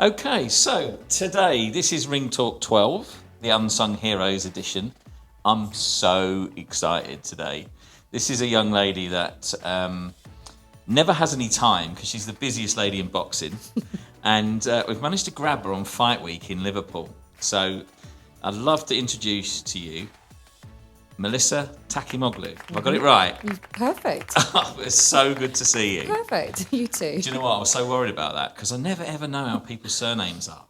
Okay, so today, this is Ring Talk 12, the Unsung Heroes edition. I'm so excited today. This is a young lady that never has any time because she's the busiest lady in boxing. And we've managed to grab her on Fight Week in Liverpool. So I'd love to introduce to you Melissa Takimoglu. Have I got it right? Perfect. It's so good to see you. Perfect. You too. Do you know what? I was so worried about that because I never ever know how people's surnames are.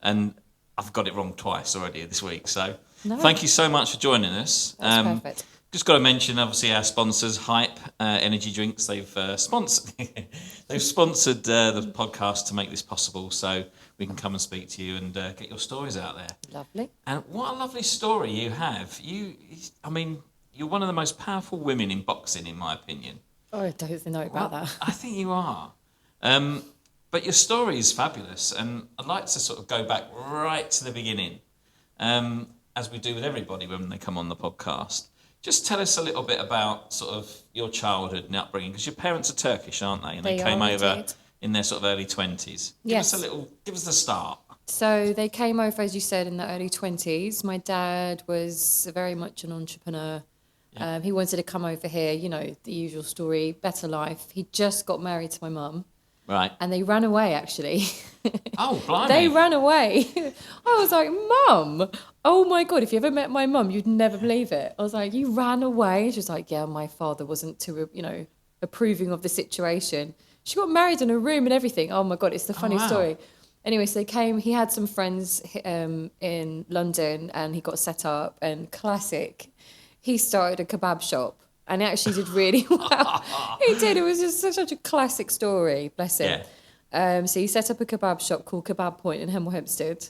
And I've got it wrong twice already this week. So Thank you so much for joining us. That's perfect. Just got to mention, obviously, our sponsors, Hype Energy Drinks. They've sponsored the podcast to make this possible, so we can come and speak to you and get your stories out there. Lovely. And what a lovely story you have. You're one of the most powerful women in boxing, in my opinion. Oh, I don't know about that. I think you are. But your story is fabulous, and I'd like to sort of go back right to the beginning, as we do with everybody when they come on the podcast. Just tell us a little bit about sort of your childhood and upbringing, because your parents are Turkish, aren't they? And they came over indeed. In their sort of early 20s. Yes. Give us the start. So they came over, as you said, in the early 20s. My dad was very much an entrepreneur. Yeah. He wanted to come over here, the usual story, better life. He just got married to my mum. Right. And they ran away, actually. Oh, blimey. They ran away. I was like, Mum, oh my God, if you ever met my mum, you'd never believe it. I was like, you ran away? She was like, yeah, my father wasn't too, approving of the situation. She got married in a room and everything. Oh my God, it's the funny story. Anyway, so they came, he had some friends in London and he got set up, and classic, he started a kebab shop. And he actually did really well. He did. It was just such a classic story. Bless him. Yeah. So he set up a kebab shop called Kebab Point in Hemel Hempstead.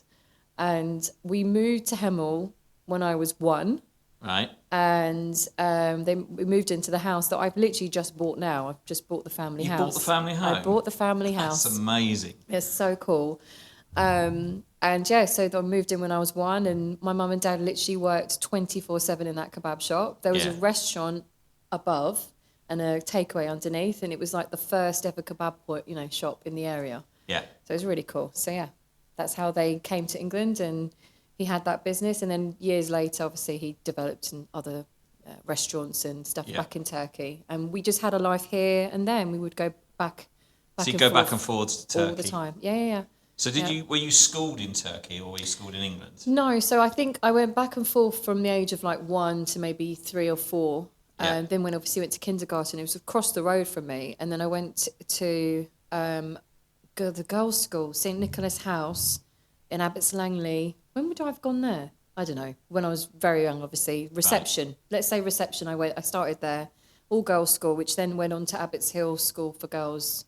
And we moved to Hemel when I was 1. Right. And we moved into the house that I've literally just bought now. I've just bought the family house. You bought the family home? I bought the family house. That's amazing. It's so cool. So I moved in when I was 1, and my mum and dad literally worked 24/7 in that kebab shop. There was a restaurant above and a takeaway underneath, and it was like the first ever kebab point, shop in the area. Yeah. So it was really cool. So yeah, that's how they came to England, and he had that business, and then years later, obviously, he developed in other restaurants and stuff back in Turkey, and we just had a life here, and then we would go back. So you go back and forwards to Turkey all the time. Yeah. So were you schooled in Turkey or were you schooled in England? No, so I think I went back and forth from the age of like 1 to maybe 3 or 4. And then when obviously went to kindergarten, it was across the road from me. And then I went to the girls' school, St. Nicholas House in Abbots Langley. When would I have gone there? I don't know. When I was very young, obviously. Reception. Right. Let's say reception. I started there, all girls' school, which then went on to Abbots Hill School for girls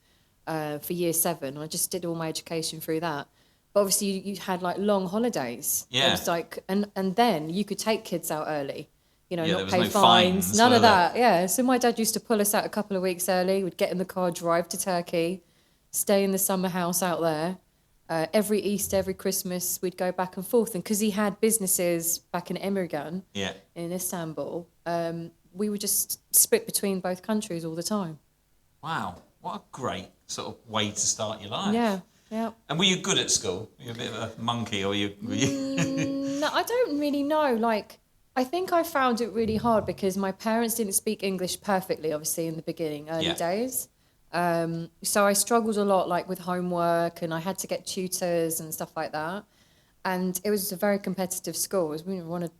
for year 7. I just did all my education through that. But obviously you had like long holidays. Yeah. It was like, and then you could take kids out early. Not pay no fines, none of that. Yeah, so my dad used to pull us out a couple of weeks early. We'd get in the car, drive to Turkey, stay in the summer house out there. Every Easter, every Christmas, we'd go back and forth. And because he had businesses back in Emirgan, in Istanbul, we would just split between both countries all the time. Wow, what a great sort of way to start your life. Yeah. And were you good at school? Were you a bit of a monkey, or were you? No, I don't really know. I think I found it really hard because my parents didn't speak English perfectly, obviously, in the beginning, early days. So I struggled a lot, with homework, and I had to get tutors and stuff like that. And it was a very competitive school. It was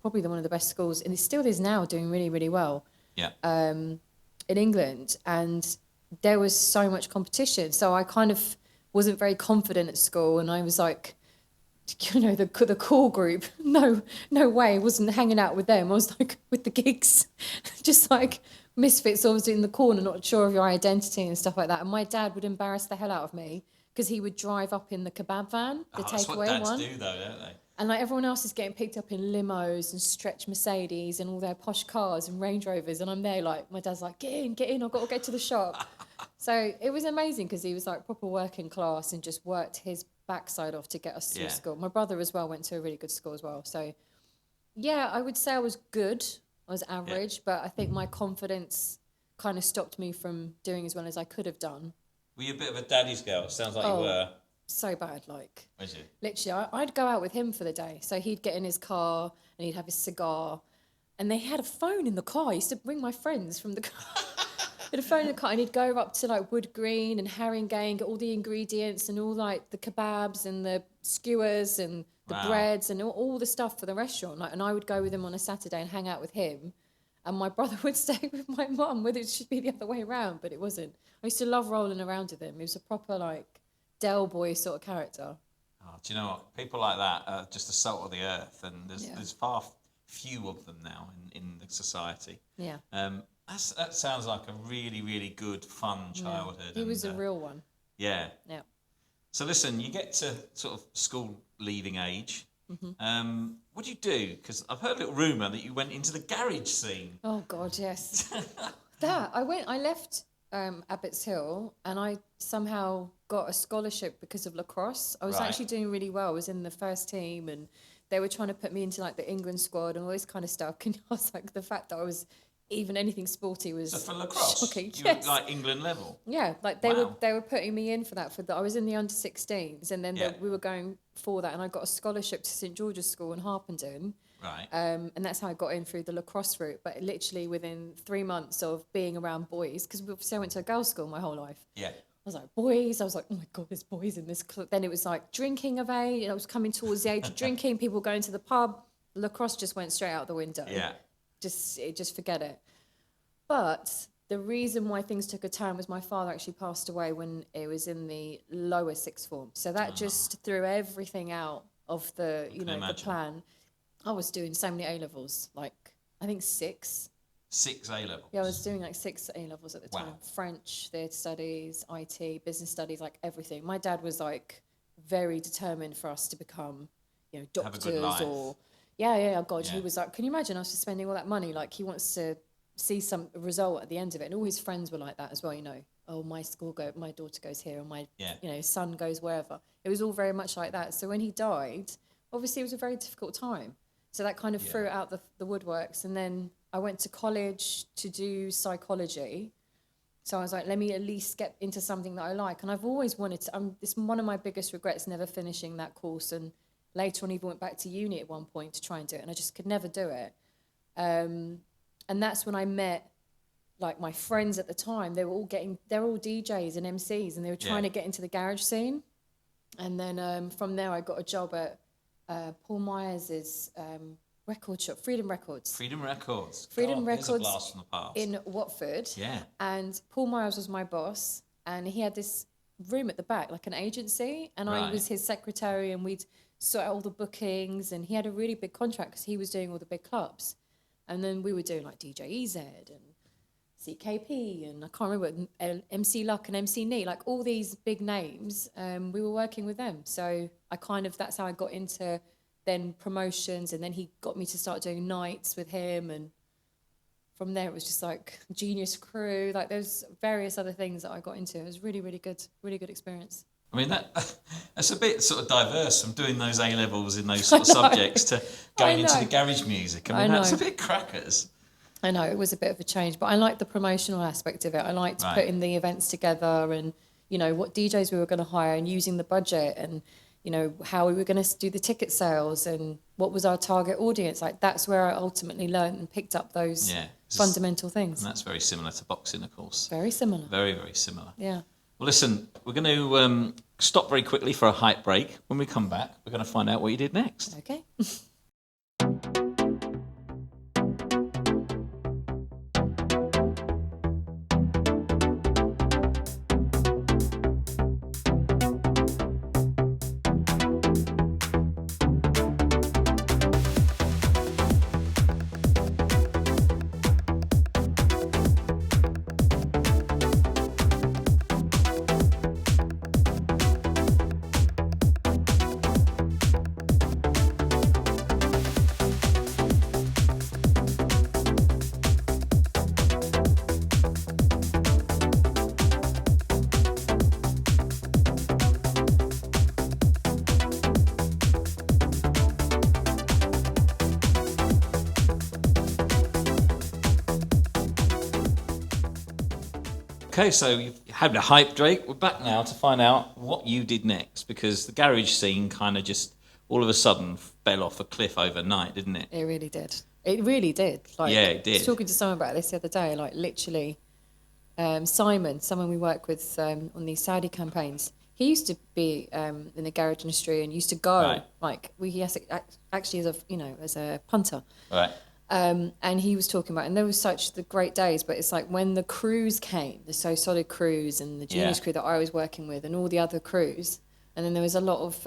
probably one of the best schools, and it still is now, doing really, really well. Yeah. In England, and there was so much competition. So I kind of wasn't very confident at school, and I was like, the cool group, no way, I wasn't hanging out with them. I was like with the gigs, just like misfits, obviously in the corner, not sure of your identity and stuff like that. And my dad would embarrass the hell out of me because he would drive up in the kebab van, the takeaway one. That's what dads do, though, don't they? And everyone else is getting picked up in limos and stretch Mercedes and all their posh cars and Range Rovers, and I'm there my dad's like, get in, I've got to get to the shop. So it was amazing because he was proper working class and just worked his backside off to get us through school. My brother as well went to a really good school as well. So yeah, I would say I was good. I was average, but I think my confidence kind of stopped me from doing as well as I could have done. Were you a bit of a daddy's girl? Sounds like you were. so bad. Like, Was you? literally, I'd go out with him for the day. So he'd get in his car and he'd have his cigar. And they had a phone in the car. I used to bring my friends from the car. Had a phone in the car, and he'd go up to like Wood Green and Haringey, get all the ingredients and all like the kebabs and the skewers and the breads and all the stuff for the restaurant. Like, and I would go with him on a Saturday and hang out with him. And my brother would stay with my mum, whether it should be the other way around, but it wasn't. I used to love rolling around with him. He was a proper like Del Boy sort of character. Oh, do you know what? People like that are just the salt of the earth, and there's far few of them now in the society. Yeah. That sounds like a really, really good, fun childhood. He was a real one. Yeah. Yeah. So listen, you get to sort of school leaving age. What do you do? Because I've heard a little rumour that you went into the garage scene. Oh God, yes. I left Abbots Hill, and I somehow got a scholarship because of lacrosse. I was actually doing really well. I was in the first team, and they were trying to put me into like the England squad and all this kind of stuff. And I was like, the fact that I was even anything sporty was so for lacrosse, shocking. you were like England level. Yeah, like they were putting me in for that. I was in the under-16s, and then we were going for that, and I got a scholarship to St George's School in Harpenden. Right. And that's how I got in through the lacrosse route. But literally within 3 months of being around boys, because obviously I went to a girls' school my whole life. Yeah. I was like, boys. I was like, oh my God, there's boys in this club. Then it was like drinking of age. I was coming towards the age of drinking. People going to the pub. Lacrosse just went straight out the window. Yeah. Just forget it. But the reason why things took a turn was my father actually passed away when it was in the lower sixth form. So that just threw everything out of the plan. I was doing so many A-levels, like I think 6. 6 A-levels? Yeah, I was doing like 6 A-levels at the time. French, theatre studies, IT, business studies, like everything. My dad was like very determined for us to become, doctors or... Yeah, God, he was like, can you imagine us just spending all that money? Like he wants to see some result at the end of it. And all his friends were like that as well, Oh, my daughter goes here, or my son goes wherever. It was all very much like that. So when he died, obviously it was a very difficult time. So that kind of threw out the woodworks. And then I went to college to do psychology. So I was like, let me at least get into something that I like. And I've always wanted to, it's one of my biggest regrets, never finishing that course. And later on, even went back to uni at one point to try and do it. And I just could never do it. And that's when I met like my friends at the time. They're all DJs and MCs, and they were trying to get into the garage scene. And then from there, I got a job at Paul Myers' record shop, Freedom Records. Freedom Records. Records a blast from the past. in Watford. Yeah. And Paul Myers was my boss, and he had this room at the back, like an agency, and I was his secretary, and we'd sort out all the bookings, and he had a really big contract because he was doing all the big clubs. And then we were doing like DJ EZ and CKP, and I can't remember, MC Luck and MC Neat, like all these big names, we were working with them. So that's how I got into then promotions, and then he got me to start doing nights with him, and from there it was just like Genius Crew, like there's various other things that I got into. It was really, really good experience. I mean, that's a bit sort of diverse from doing those A-levels in those sort of subjects to going into the garage music. I mean, that's a bit crackers. I know, it was a bit of a change, but I liked the promotional aspect of it. I liked putting the events together and, what DJs we were going to hire and using the budget and, how we were going to do the ticket sales and what was our target audience. Like, that's where I ultimately learned and picked up those fundamental things. And that's very similar to boxing, of course. Very similar. Very, very similar. Yeah. Well, listen, we're going to stop very quickly for a hype break. When we come back, we're going to find out what you did next. Okay. Okay, so you've had a hype, Drake. We're back now to find out what you did next, because the garage scene kind of just all of a sudden fell off a cliff overnight, didn't it? It really did. It really did. Like, Yeah, it did. I was talking to someone about this the other day. Like, literally, Simon, someone we work with on these Saudi campaigns, he used to be in the garage industry and used to go Right. like actually as a punter. Right. And he was talking about, and there was such the great days, but it's like when the crews came, the So Solid crews and the Genius crew that I was working with and all the other crews, and then there was a lot of,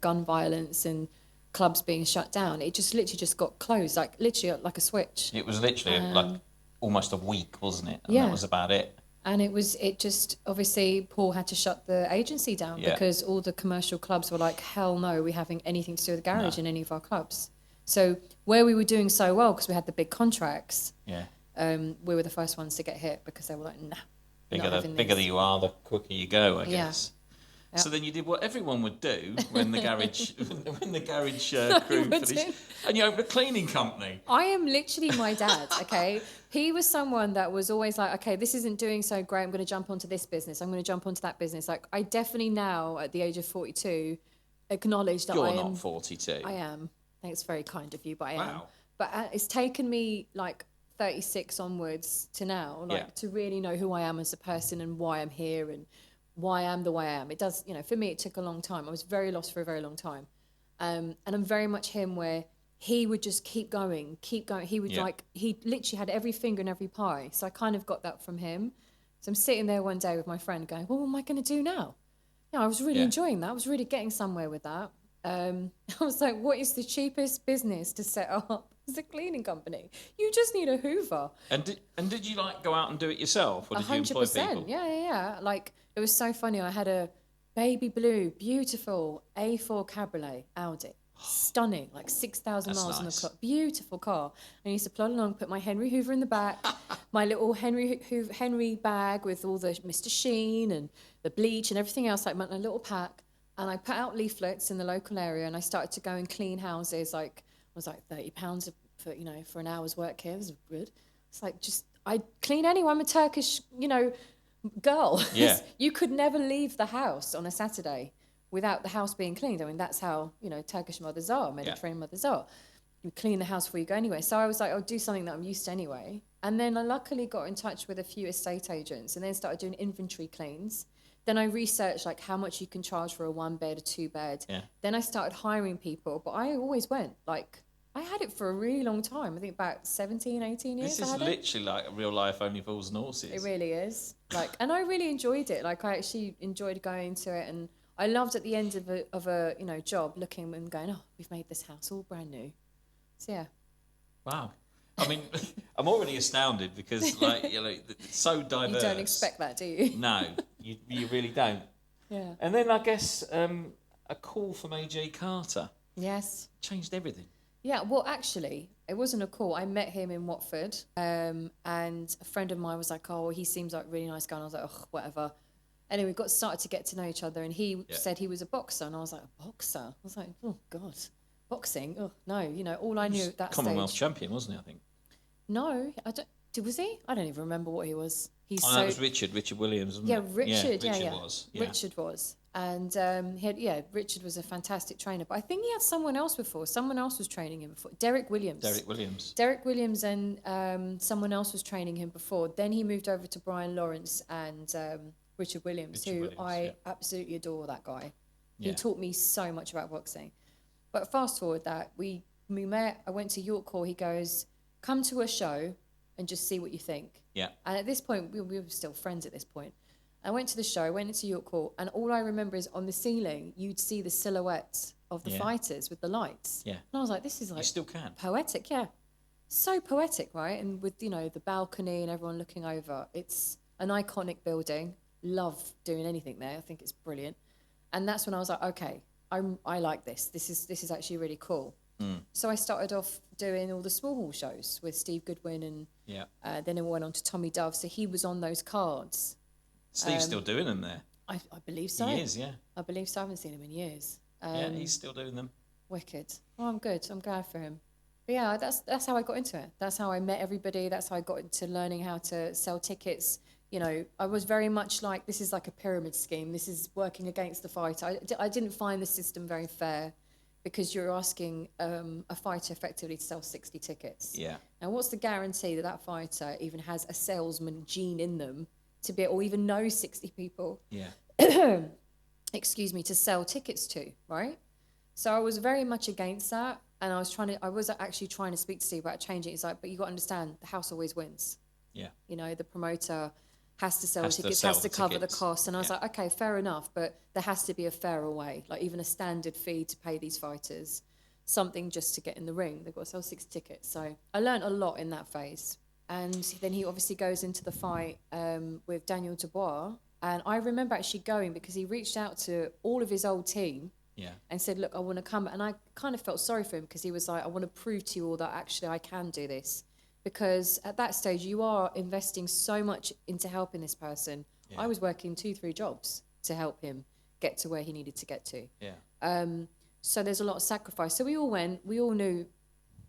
gun violence and clubs being shut down. It just literally just got closed, like literally like a switch. It was literally like almost a week, wasn't it? And yeah. that was about it. And it just, obviously, Paul had to shut the agency down because all the commercial clubs were like, hell no, we're having anything to do with the garage in any of our clubs. So where we were doing so well because we had the big contracts, we were the first ones to get hit because they were like, nah. Bigger that you are, the quicker you go, I guess. Yeah. So then you did what everyone would do when the garage crew finished, and you opened a cleaning company. I am literally my dad, okay? He was someone that was always like, okay, this isn't doing so great, I'm going to jump onto this business, I'm going to jump onto that business. Like, I definitely now, at the age of 42, acknowledge that You're not 42. I am. I think it's very kind of you, but I am. Wow. But it's taken me, like, 36 onwards to now, to really know who I am as a person and why I'm here and why I am the way I am. It does, for me, it took a long time. I was very lost for a very long time. And I'm very much him where he would just keep going. He would he literally had every finger in every pie. So I kind of got that from him. So I'm sitting there one day with my friend going, well, what am I going to do now? I was really enjoying that. I was really getting somewhere with that. I was like, what is the cheapest business to set up? It's a cleaning company. You just need a Hoover. And did you go out and do it yourself, or did you employ people? 100%. Yeah. Like, it was so funny. I had a baby blue, beautiful A4 Cabriolet Audi, stunning, like 6,000 miles on the clock, beautiful car. I used to plod along, put my Henry Hoover in the back, my little Henry bag with all the Mr. Sheen and the bleach and everything else, like my little pack. And I put out leaflets in the local area, and I started to go and clean houses. Like, it was like £30 for an hour's work here. This is good. It's like, I clean anyone. I'm a Turkish, girl. Yeah. You could never leave the house on a Saturday without the house being cleaned. I mean, that's how, Turkish mothers are, Mediterranean mothers are. You clean the house before you go anyway. So I was like, I'll do something that I'm used to anyway. And then I luckily got in touch with a few estate agents and then started doing inventory cleans. Then I researched how much you can charge for a 1-bed, a 2-bed. Yeah. Then I started hiring people, but I always went. I had it for a really long time. I think about 17, 18 years. This is literally like a real life Only Fools and Horses. It really is. And I really enjoyed it. I actually enjoyed going to it, and I loved at the end of a job looking and going, oh, we've made this house all brand new. So yeah. Wow. I mean, I'm already astounded because it's so diverse. You don't expect that, do you? No, you really don't. Yeah. And then I guess a call from AJ Carter. Yes. Changed everything. Yeah, well, actually, it wasn't a call. I met him in Watford, and a friend of mine was like, oh, he seems like a really nice guy. And I was like, oh, whatever. Anyway, we started to get to know each other, and he said he was a boxer. And I was like, a boxer? I was like, oh, God, boxing? Oh, no, all I knew at that Commonwealth stage. champion, wasn't he, I think? No, I don't. Was he? I don't even remember what he was. That was Richard Williams, wasn't it? Richard was. Yeah. Richard was. And Richard was a fantastic trainer. But I think he had someone else before. Someone else was training him before. Derek Williams and someone else was training him before. Then he moved over to Brian Lawrence and Richard Williams, I absolutely adore that guy. Yeah. He taught me so much about boxing. But fast forward that, we met, I went to York Hall, he goes, come to a show and just see what you think. Yeah. And at this point, we were still friends at this point. I went to the show, went into York Hall, and all I remember is on the ceiling, you'd see the silhouettes of the fighters with the lights. Yeah. And I was like, this is you still can. Poetic, yeah. So poetic, right? And with, the balcony and everyone looking over. It's an iconic building. Love doing anything there. I think it's brilliant. And that's when I was like, okay, I like this. This is actually really cool. So I started off doing all the small hall shows with Steve Goodwin, and then I went on to Tommy Dove. So he was on those cards. Steve's still doing them there. I believe so. He is, yeah. I believe so. I haven't seen him in years. Yeah, he's still doing them. Wicked. Oh, I'm good. I'm glad for him. But yeah, that's how I got into it. That's how I met everybody. That's how I got into learning how to sell tickets, I was very much like, this is like a pyramid scheme. This is working against the fighter. I didn't find the system very fair because you're asking a fighter effectively to sell 60 tickets. Yeah. Now, what's the guarantee that that fighter even has a salesman gene in them to be, or even know 60 people? Yeah. Excuse me, to sell tickets to, right? So I was very much against that, and I was actually trying to speak to Steve about changing it. It's like, but you got to understand, the house always wins. Yeah. The promoter has to sell tickets, sell has to the cover the tickets. cost. And I was like, okay, fair enough, but there has to be a fairer way, like even a standard fee to pay these fighters, something just to get in the ring. They've got to sell 6 tickets. So I learned a lot in that phase. And then he obviously goes into the fight with Daniel Dubois. And I remember actually going because he reached out to all of his old team. Yeah. And said, look, I want to come. And I kind of felt sorry for him because he was like, I want to prove to you all that actually I can do this. Because at that stage, you are investing so much into helping this person. Yeah. I was working 2-3 jobs to help him get to where he needed to get to. Yeah. So there's a lot of sacrifice. So we all knew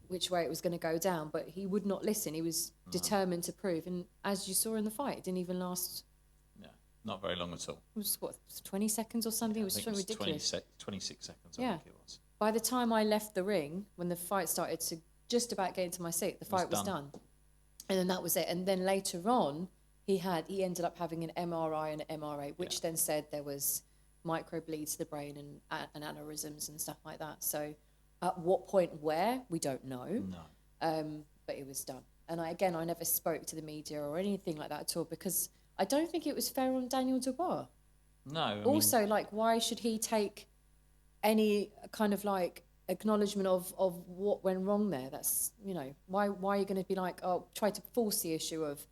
which way it was going to go down, but he would not listen. He was determined to prove. And as you saw in the fight, it didn't even last. No, not very long at all. It was, 20 seconds or something? Yeah, it was something ridiculous. 26 seconds, I think it was. By the time I left the ring, when the fight started to just about get into my seat, the fight was done. And then that was it. And then later on, he ended up having an MRI and an MRA, which then said there was microbleeds to the brain and aneurysms and stuff like that. So at what point, where, we don't know. No. But it was done. And I never spoke to the media or anything like that at all because I don't think it was fair on Daniel Dubois. No. Also, why should he take any kind of acknowledgement of what went wrong there? That's, why are you going to be try to force the issue of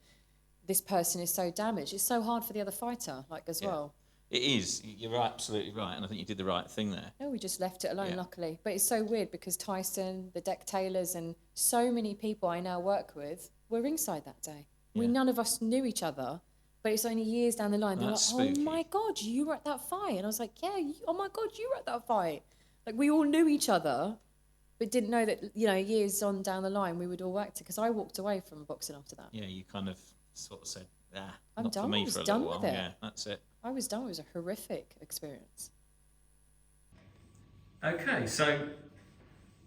this person is so damaged? It's so hard for the other fighter, as well. It is. You're absolutely right, and I think you did the right thing there. No, we just left it alone, luckily. But it's so weird because Tyson, the Deck Taylors, and so many people I now work with were ringside that day. Yeah. None of us knew each other, but it's only years down the line. They're like, spooky. oh my God, you were at that fight. And I was like, yeah, oh my God, you were at that fight. We all knew each other, but didn't know that, years on down the line, we would all work together. Because I walked away from boxing after that. Yeah, you kind of sort of said, I'm not done. for me I was for a done little with while. it. Yeah, that's it. I was done. It was a horrific experience. Okay, so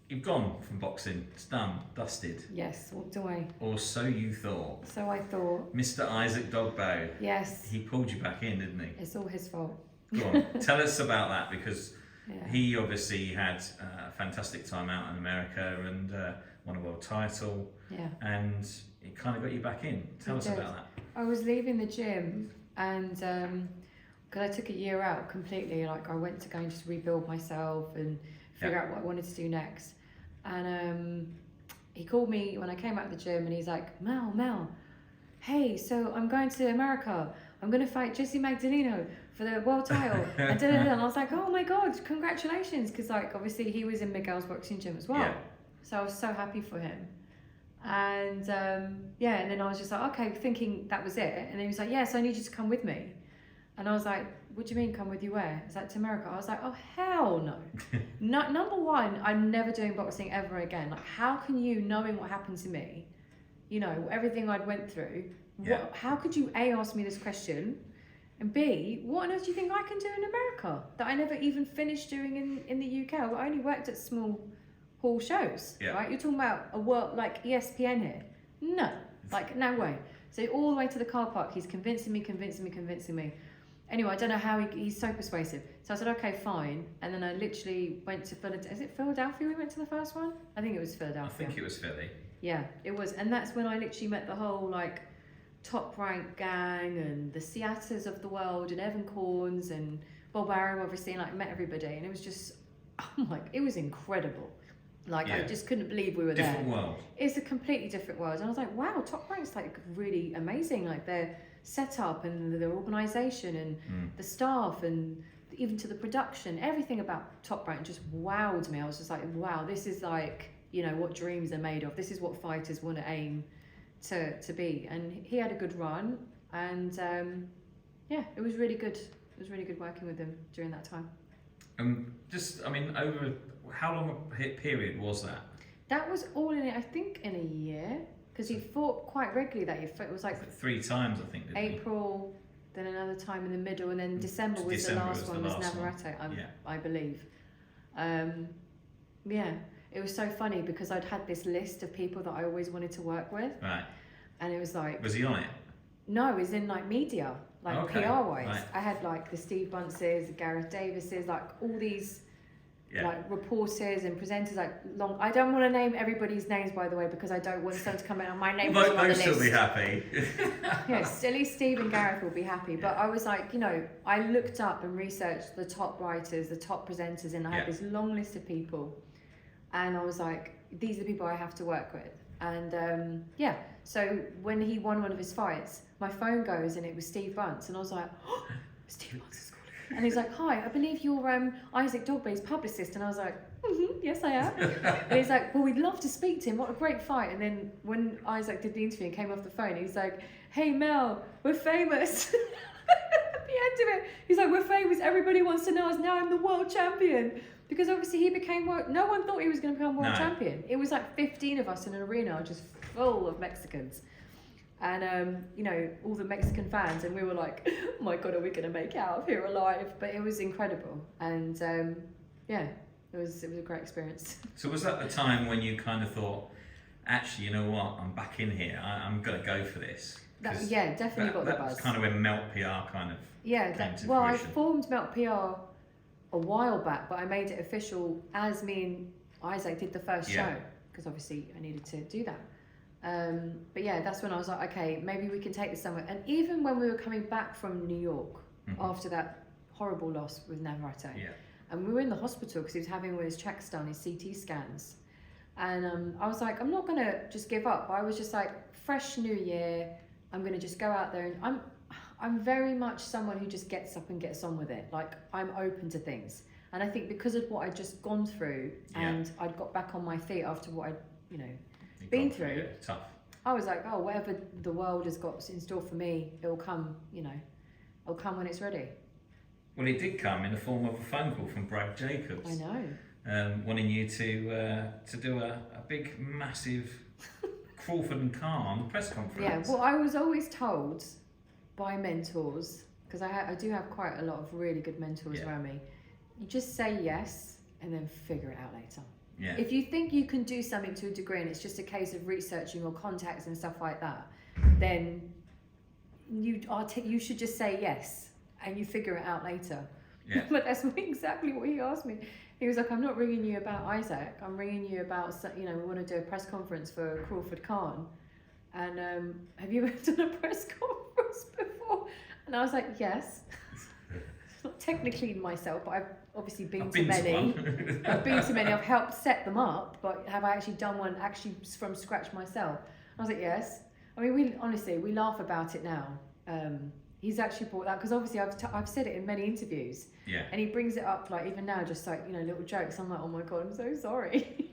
you've gone from boxing. It's done, dusted. Yes, walked away. Or so you thought. So I thought. Mr. Isaac Dogbow. Yes. He pulled you back in, didn't he? It's all his fault. Go on, tell us about that because he obviously had a fantastic time out in America and won a world title. Yeah. And it kind of got you back in. Tell us about that. I was leaving the gym and because I took a year out completely, I went to go and just rebuild myself and figure out what I wanted to do next. And he called me when I came out of the gym and he's like, Mel, hey, so I'm going to America. I'm going to fight Jesse Magdaleno for the world title. and I was like, oh my God, congratulations. Because obviously he was in Miguel's boxing gym as well. Yeah. So I was so happy for him. And and then I was just like, okay, thinking that was it. And then he was like, yes, I need you to come with me. And I was like, what do you mean come with you where? Is that to America? I was like, oh, hell no. Number one, I'm never doing boxing ever again. How can you, knowing what happened to me, everything I'd went through, how could you A, ask me this question, and B, what on earth do you think I can do in America that I never even finished doing in the UK? I only worked at small hall shows, right? You're talking about a work like ESPN here. No, no way. So all the way to the car park, he's convincing me. Anyway, I don't know how he's so persuasive. So I said, okay, fine. And then I literally went to Philadelphia. Is it Philadelphia we went to the first one? I think it was Philadelphia. I think it was Philly. Yeah, it was. And that's when I literally met the whole Top Rank gang and the Seatters of the world and Evan Corns and Bob Arum, obviously, and met everybody. And it was just, it was incredible. I just couldn't believe we were there. Different world. It's a completely different world. And I was like, wow, Top Rank's really amazing. Their setup and their organisation and the staff and even to the production, everything about Top Rank just wowed me. I was just like, wow, this is what dreams are made of. This is what fighters want to aim to be. And he had a good run. And it was really good. It was really good working with him during that time. Over how long a period was that? That was all in it, I think, in a year. Because he fought quite regularly that year. It was like 3 times, I think. Didn't April, then another time in the middle, and then December was the last one. Was Navarrete, I believe. Yeah, it was so funny because I'd had this list of people that I always wanted to work with. Right. And it was like... Was he on it? No, it was in like media, like PR wise. Right. I had like the Steve Buntses, the Gareth Davises, like all these like reporters and presenters, like long. I don't want to name everybody's names, by the way, because I don't want someone to come out. My name was on the list. They'll still be happy. Yeah, silly Steve and Gareth will be happy. But I was like, I looked up and researched the top writers, the top presenters, and I had this long list of people. And I was like, these are the people I have to work with. And so when he won one of his fights, my phone goes and it was Steve Bunce, and I was like, oh, Steve Bunce is calling. And he's like, hi, I believe you're Isaac Dogbay's publicist. And I was like, yes, I am. And he's like, well, we'd love to speak to him. What a great fight. And then when Isaac did the interview and came off the phone, he's like, hey, Mel, we're famous. At the end of it, he's like, we're famous. Everybody wants to know us. Now I'm the world champion. Because obviously he became no one thought he was going to become world champion. It was like 15 of us in an arena just full of Mexicans. And, all the Mexican fans. And we were like, oh my God, are we going to make it out of here alive? But it was incredible. And it was a great experience. So was that the time when you kind of thought, actually, you know what, I'm back in here. I'm going to go for this? Definitely got the buzz. That's kind of when Melt PR kind of came to fruition. I formed Melt PR a while back, but I made it official as me and Isaac did the first show, because obviously I needed to do that. But that's when I was like, okay, maybe we can take this somewhere. And even when we were coming back from New York after that horrible loss with Navarrete, and we were in the hospital because he was having all his checks done, his CT scans. And I was like, I'm not going to just give up. I was just like, fresh new year, I'm going to just go out there, and I'm very much someone who just gets up and gets on with it. Like, I'm open to things. And I think because of what I'd just gone through and I'd got back on my feet after what I'd, been through. Tough. I was like, oh, whatever the world has got in store for me, it'll come, it'll come when it's ready. Well, it did come in the form of a phone call from Brad Jacobs. I know. Wanting you to do a big, massive Crawford and Khan press conference. Yeah, well, I was always told by mentors, because I do have quite a lot of really good mentors around me, you just say yes and then figure it out later. Yeah. If you think you can do something to a degree and it's just a case of researching or contacts and stuff like that, then you should just say yes and you figure it out later. Yeah. But that's exactly what he asked me. He was like, I'm not ringing you about Isaac, I'm ringing you about, we want to do a press conference for Crawford Khan. And have you ever done a press conference before? And I was like, yes. Not technically myself, but I've obviously been to many. I've been to many. I've helped set them up, but have I actually done one actually from scratch myself? I was like, yes. I mean, we laugh about it now. He's actually brought that, because obviously I've said it in many interviews. Yeah. And he brings it up, like, even now, just like, little jokes. I'm like, oh my God, I'm so sorry.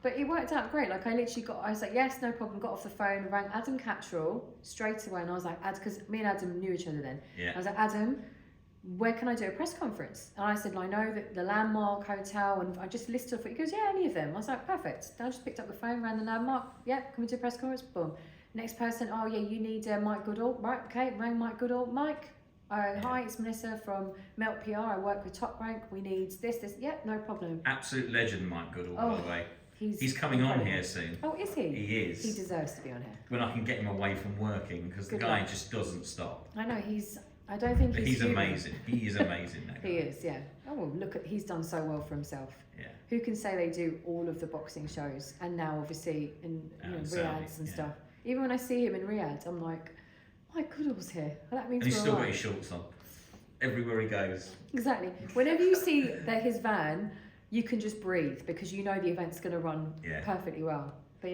But it worked out great. Like, I was like, yes, no problem. Got off the phone, rang Adam Cattrall straight away. And I was like, because me and Adam knew each other then. Yeah. I was like, Adam, where can I do a press conference? And I said, I know that the Landmark Hotel, and I just listed off. He goes, yeah, any of them. I was like, perfect. Then I just picked up the phone, ran the Landmark. Yeah, can we do a press conference? Boom. Next person, oh yeah, you need Mike Goodall. Right, okay, rang Mike Goodall. Mike, hi, it's Melissa from Melt PR. I work with Top Rank. We need this. Yeah, no problem. Absolute legend, Mike Goodall, by the way. He's coming incredible. On here soon. Oh, is he? He is. He deserves to be on here. When I can get him away from working, because the guy just doesn't stop. I know, I don't think he's amazing. He is amazing, that guy. He is, yeah. Oh, well, he's done so well for himself. Yeah. Who can say they do all of the boxing shows, and now obviously in Riyadh and stuff. Even when I see him in Riyadh, I'm like, my Goodall's here. Well, that means and he's still got his shorts on everywhere he goes. Exactly. Whenever you see his van, you can just breathe, because you know the event's going to run perfectly well. But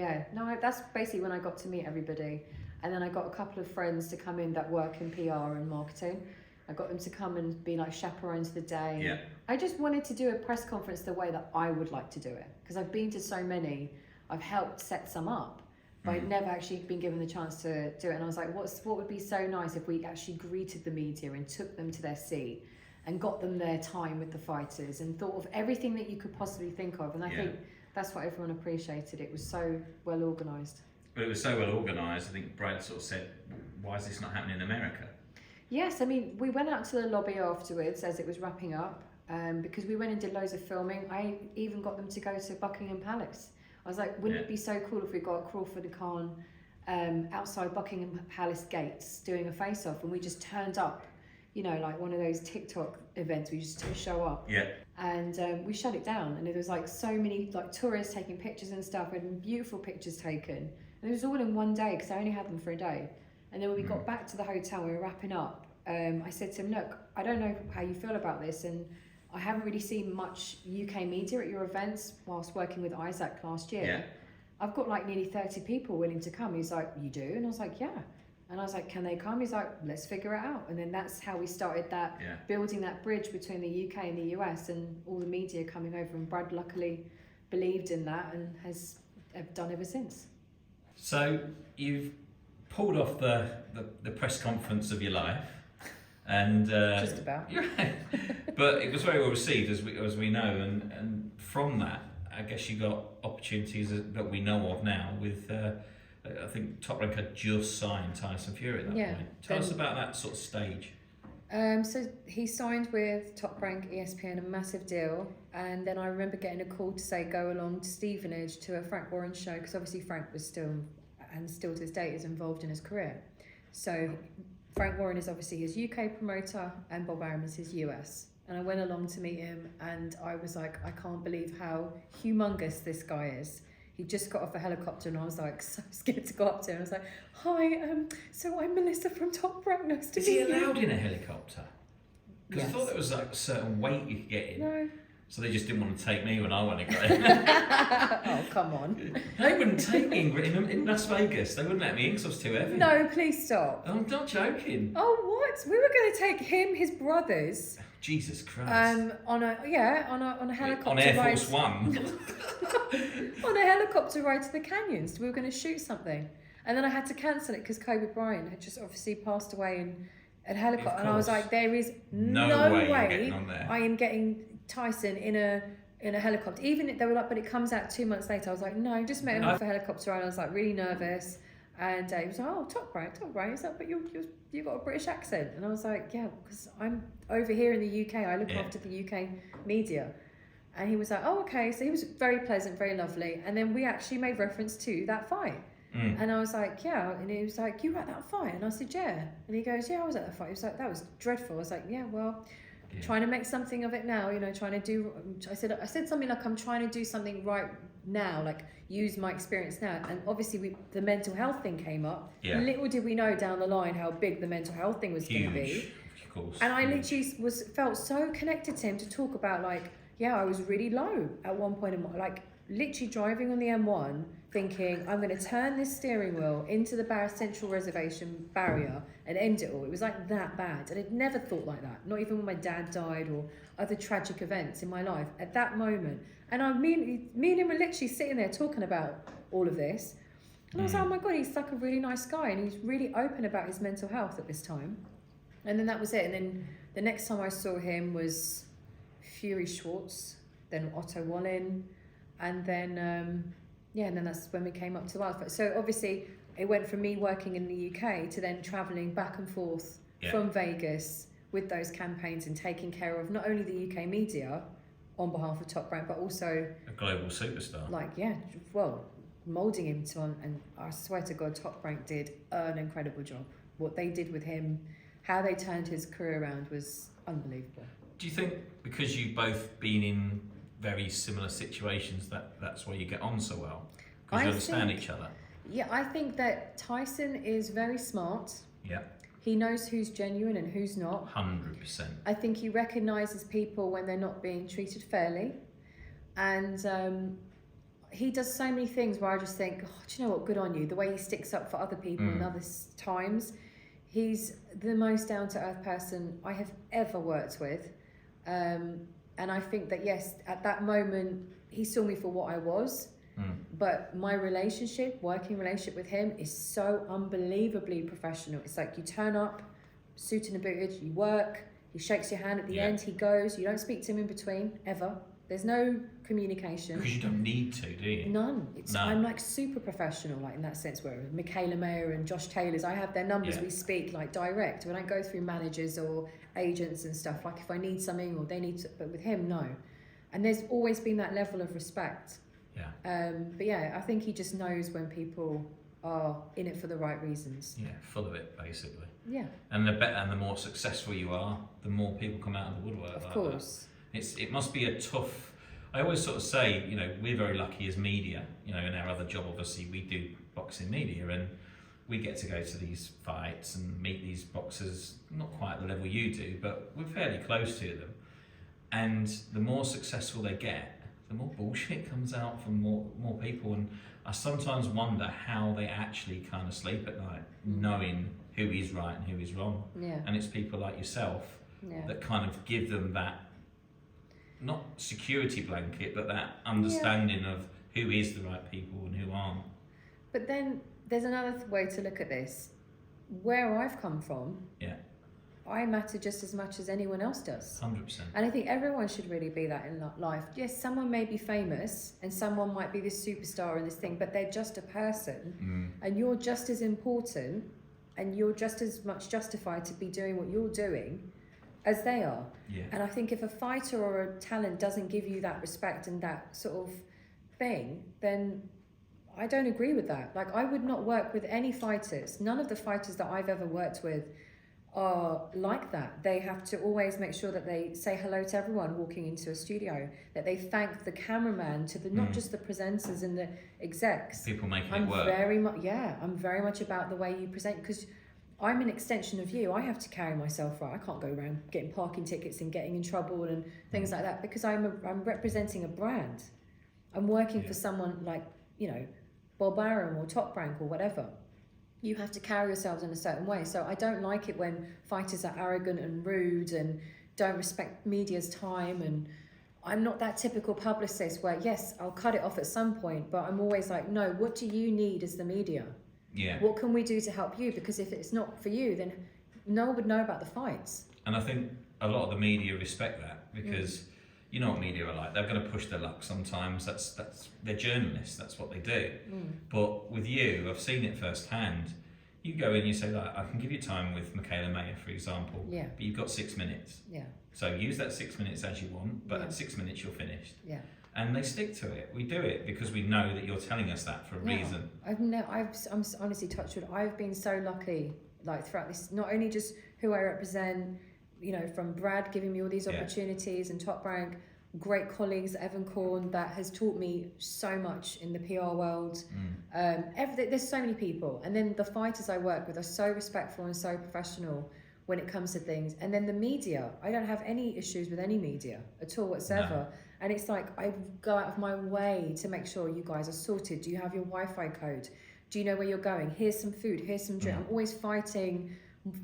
that's basically when I got to meet everybody. And then I got a couple of friends to come in that work in PR and marketing. I got them to come and be like chaperones for the day. Yeah. I just wanted to do a press conference the way that I would like to do it. Because I've been to so many, I've helped set some up, but I'd never actually been given the chance to do it. And I was like, what would be so nice if we actually greeted the media and took them to their seat and got them their time with the fighters and thought of everything that you could possibly think of. And I think that's what everyone appreciated. It was so well organised. But it was so well organised. I think Brad sort of said, "Why is this not happening in America?" Yes, I mean, we went out to the lobby afterwards as it was wrapping up because we went and did loads of filming. I even got them to go to Buckingham Palace. I was like, wouldn't it be so cool if we got Crawford and Khan outside Buckingham Palace gates doing a face-off, and we just turned up, you know, like one of those TikTok events, we just show up. Yeah. And we shut it down, and there was like so many like tourists taking pictures and stuff, and beautiful pictures taken. And it was all in one day because I only had them for a day. And then when we got back to the hotel, we were wrapping up. I said to him, look, I don't know how you feel about this, and I haven't really seen much UK media at your events whilst working with Isaac last year. Yeah. I've got like nearly 30 people willing to come. He's like, you do? And I was like, yeah. And I was like, can they come? He's like, let's figure it out. And then that's how we started that, building that bridge between the UK and the US and all the media coming over. And Brad luckily believed in that and has done ever since. So you've pulled off the press conference of your life. And just about. But it was very well received, as we know. And from that, I guess you got opportunities that we know of now with... I think Top Rank had just signed Tyson Fury at that point. Tell us about that sort of stage. So he signed with Top Rank, ESPN, a massive deal. And then I remember getting a call to say go along to Stevenage to a Frank Warren show, because obviously Frank was still to this day, is involved in his career. So Frank Warren is obviously his UK promoter and Bob Arum is his US. And I went along to meet him and I was like, I can't believe how humongous this guy is. He just got off a helicopter and I was like so scared to go up to him. I was like, hi, so I'm Melissa from Top Rank, nice to meet you. Is he allowed in a helicopter? Because I thought there was like a certain weight you could get in. No. So they just didn't want to take me when I went to go in. Oh, come on. They wouldn't take me in Las Vegas. They wouldn't let me in because I was too heavy. No, please stop. I'm not joking. Oh, what? We were going to take him, his brothers. Jesus Christ. On a helicopter on Air ride. Force One. On a helicopter ride to the canyons. We were going to shoot something. And then I had to cancel it because Kobe Bryant had just obviously passed away in a helicopter. And I was like, there is no way you're getting on there. I am getting Tyson in a helicopter. Even if they were like, but it comes out 2 months later. I was like, no, just met him off a helicopter ride. I was like really nervous. And he was like, oh, Top Rank. He's like, but you got a British accent. And I was like, yeah, because I'm over here in the UK. I look after the UK media. And he was like, oh, okay. So he was very pleasant, very lovely. And then we actually made reference to that fight. And I was like, yeah. And he was like, you were at that fight? And I said, yeah. And he goes, yeah, I was at that fight. He was like, that was dreadful. I was like, yeah, well, trying to make something of it now, you know, trying to do, I said something like, I'm trying to do something right now, like use my experience now. And obviously the mental health thing came up. Little did we know down the line how big the mental health thing was going to be. Of course. And I literally felt so connected to him to talk about like, I was really low at one point in my, like literally driving on the M1 thinking I'm going to turn this steering wheel into the Central Reservation barrier and end it all. It was like that bad. And I'd never thought like that. Not even when my dad died or other tragic events in my life at that moment. And me and him were literally sitting there talking about all of this. And I was like, oh my God, he's like a really nice guy. And he's really open about his mental health at this time. And then that was it. And then the next time I saw him was Fury Schwartz, then Otto Wallin. And then, and then that's when we came up to Wildfire. So obviously it went from me working in the UK to then travelling back and forth from Vegas with those campaigns and taking care of not only the UK media on behalf of Top Rank, but also a global superstar. Like, moulding him to, and I swear to God, Top Rank did an incredible job. What they did with him, how they turned his career around was unbelievable. Do you think because you've both been in very similar situations that's why you get on so well? Because you understand each other? Yeah, I think that Tyson is very smart. Yeah. He knows who's genuine and who's not. 100%. I think he recognises people when they're not being treated fairly. And he does so many things where I just think, oh, do you know what, good on you. The way he sticks up for other people in other times. He's the most down-to-earth person I have ever worked with. And I think that, yes, at that moment, he saw me for what I was. But my working relationship with him is so unbelievably professional. It's like you turn up, suited and booted, you work, he shakes your hand at the end, he goes, you don't speak to him in between, ever. There's no communication. Because you don't need to, do you? None. No. I'm like super professional, like in that sense, where Mikaela Mayer and Josh Taylor's, I have their numbers, Yeah. we speak like direct. When I go through managers or agents and stuff, like if I need something or they need to, but with him, no. And there's always been that level of respect. Yeah. But yeah, I think he just knows when people are in it for the right reasons. Yeah, full of it, basically. Yeah. And the better and the more successful you are, the more people come out of the woodwork. Of like course. that. It must be a tough. I always sort of say, you know, we're very lucky as media. You know, in our other job, obviously, we do boxing media, and we get to go to these fights and meet these boxers, not quite at the level you do, but we're fairly close to them. And the more successful they get, the more bullshit comes out from more people. And I sometimes wonder how they actually kind of sleep at night, knowing who is right and who is wrong. Yeah. And it's people like yourself that kind of give them that, not security blanket, but that understanding of who is the right people and who aren't. But then there's another way to look at this. Where I've come from, Yeah, I matter just as much as anyone else does. 100%. And I think everyone should really be that in life. Yes, someone may be famous and someone might be this superstar and this thing, but they're just a person and you're just as important and you're just as much justified to be doing what you're doing as they are. Yeah. And I think if a fighter or a talent doesn't give you that respect and that sort of thing, then I don't agree with that. Like, I would not work with any fighters. None of the fighters that I've ever worked with are like that. They have to always make sure that they say hello to everyone walking into a studio, that they thank the cameraman, to the not just the presenters and the execs. People making I'm it work. I'm very much about the way you present, because I'm an extension of you. I have to carry myself right. I can't go around getting parking tickets and getting in trouble and things like that, because I'm representing a brand. I'm working for someone like, you know, Bob Arum or Top Rank or whatever. You have to carry yourselves in a certain way. So I don't like it when fighters are arrogant and rude and don't respect media's time. And I'm not that typical publicist where, yes, I'll cut it off at some point, but I'm always like, no, what do you need as the media? Yeah. What can we do to help you? Because if it's not for you, then no one would know about the fights. And I think a lot of the media respect that, because you know what media are like. They're going to push their luck sometimes. That's they're journalists. That's what they do. But with you, I've seen it firsthand. You go in, you say, like, I can give you time with Mikaela Mayer, for example. Yeah. But you've got 6 minutes. Yeah. So use that 6 minutes as you want, but at 6 minutes you're finished. Yeah. And they stick to it. We do it because we know that you're telling us that for a reason. I'm honestly touched wood. I've been so lucky, like throughout this, not only just who I represent, you know, from Brad giving me all these opportunities and Top Rank, great colleagues, Evan Korn, that has taught me so much in the PR world. There's so many people. And then the fighters I work with are so respectful and so professional when it comes to things. And then the media, I don't have any issues with any media at all whatsoever. No. And it's like, I go out of my way to make sure you guys are sorted. Do you have your Wi-Fi code? Do you know where you're going? Here's some food, here's some drink. I'm always fighting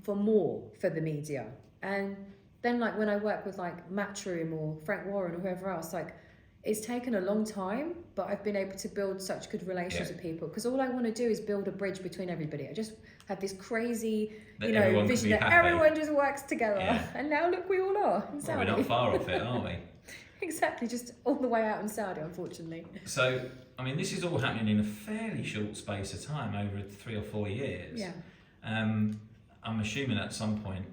for more for the media. And then like when I work with like Matchroom or Frank Warren or whoever else, like it's taken a long time, but I've been able to build such good relations with people, because all I want to do is build a bridge between everybody. I just have this crazy, vision that everyone just works together. Yeah. And now look, we all are in Saudi. We're not far off it, are we? Exactly, just all the way out in Saudi, unfortunately. So, I mean, this is all happening in a fairly short space of time, over 3 or 4 years. Yeah. I'm assuming at some point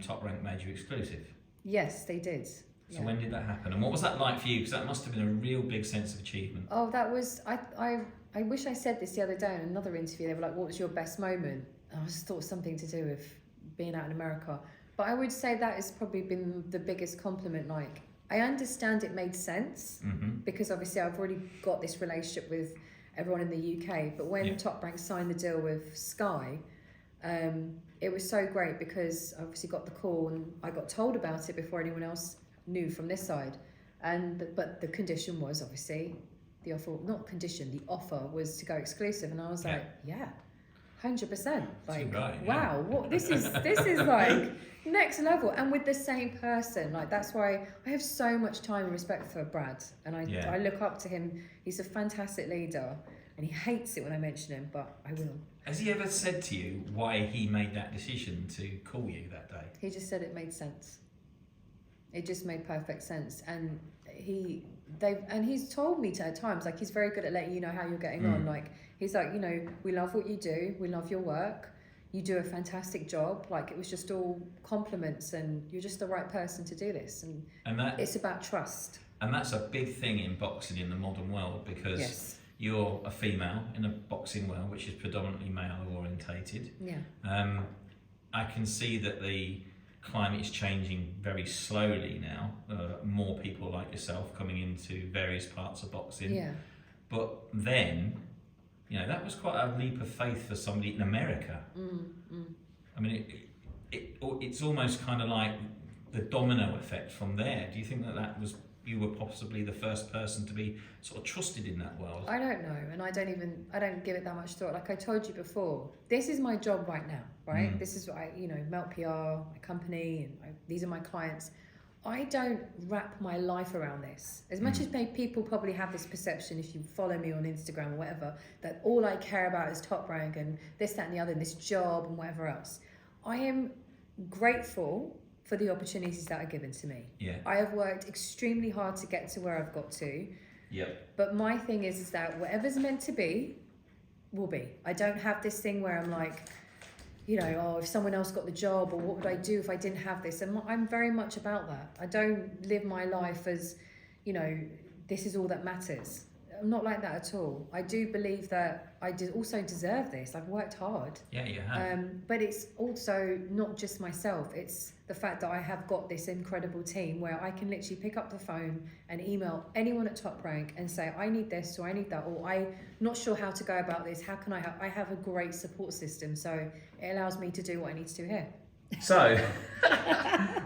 Top Rank made you exclusive. Yes, they did. So when did that happen, and what was that like for you? Because that must have been a real big sense of achievement. Oh, that was, I wish I said this the other day in another interview. They were like, what was your best moment? And I just thought something to do with being out in America. But I would say that has probably been the biggest compliment. Like, I understand it made sense, because obviously I've already got this relationship with everyone in the UK. But when Top Rank signed the deal with Sky, it was so great, because I obviously got the call and I got told about it before anyone else knew from this side. But the condition was obviously the offer was to go exclusive, and I was like, 100%. Like, wow, what this is like next level, and with the same person. Like, that's why I have so much time and respect for Brad, and I look up to him. He's a fantastic leader, and he hates it when I mention him, but I will. Has he ever said to you why he made that decision to call you that day? He just said it made sense. It just made perfect sense. And he's told me at times, like, he's very good at letting you know how you're getting on. Like, he's like, you know, we love what you do, we love your work, you do a fantastic job. Like, it was just all compliments, and you're just the right person to do this. And that, it's about trust. And that's a big thing in boxing in the modern world, because yes. You're a female in a boxing world which is predominantly male orientated. Yeah. I can see that the climate is changing very slowly now. More people like yourself coming into various parts of boxing. Yeah. But then, you know, that was quite a leap of faith for somebody in America. I mean, it's almost kind of like the domino effect from there. Do you think that was, you were possibly the first person to be sort of trusted in that world? I don't know, and I don't give it that much thought. Like I told you before, this is my job right now, right? This is what Melt PR, my company, and these are my clients. I don't wrap my life around this. As much as people probably have this perception, if you follow me on Instagram or whatever, that all I care about is Top Rank and this, that and the other, and this job and whatever else. I am grateful for the opportunities that are given to me. Yeah. I have worked extremely hard to get to where I've got to. Yep. But my thing is that whatever's meant to be, will be. I don't have this thing where I'm like, if someone else got the job, or what would I do if I didn't have this? And I'm very much about that. I don't live my life as, this is all that matters. I'm not like that at all. I do believe that I also deserve this. I've worked hard. Yeah, you have. But it's also not just myself. It's the fact that I have got this incredible team where I can literally pick up the phone and email anyone at Top Rank and say, I need this, or I need that, or I'm not sure how to go about this. How can I help? I have a great support system, so it allows me to do what I need to do here. So,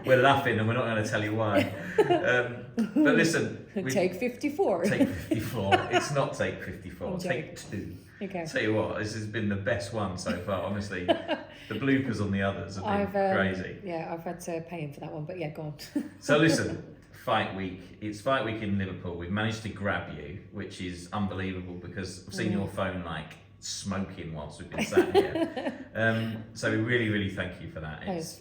we're laughing and we're not going to tell you why. But listen. Take 54. Take 54. It's not take 54. Take 2. Okay. Tell you what, this has been the best one so far, honestly. The bloopers on the others have been crazy. Yeah, I've had to pay him for that one, but yeah, go on. So listen, fight week. It's fight week in Liverpool. We've managed to grab you, which is unbelievable because I've seen your phone smoking whilst we've been sat here. So we really, really thank you for that. It's,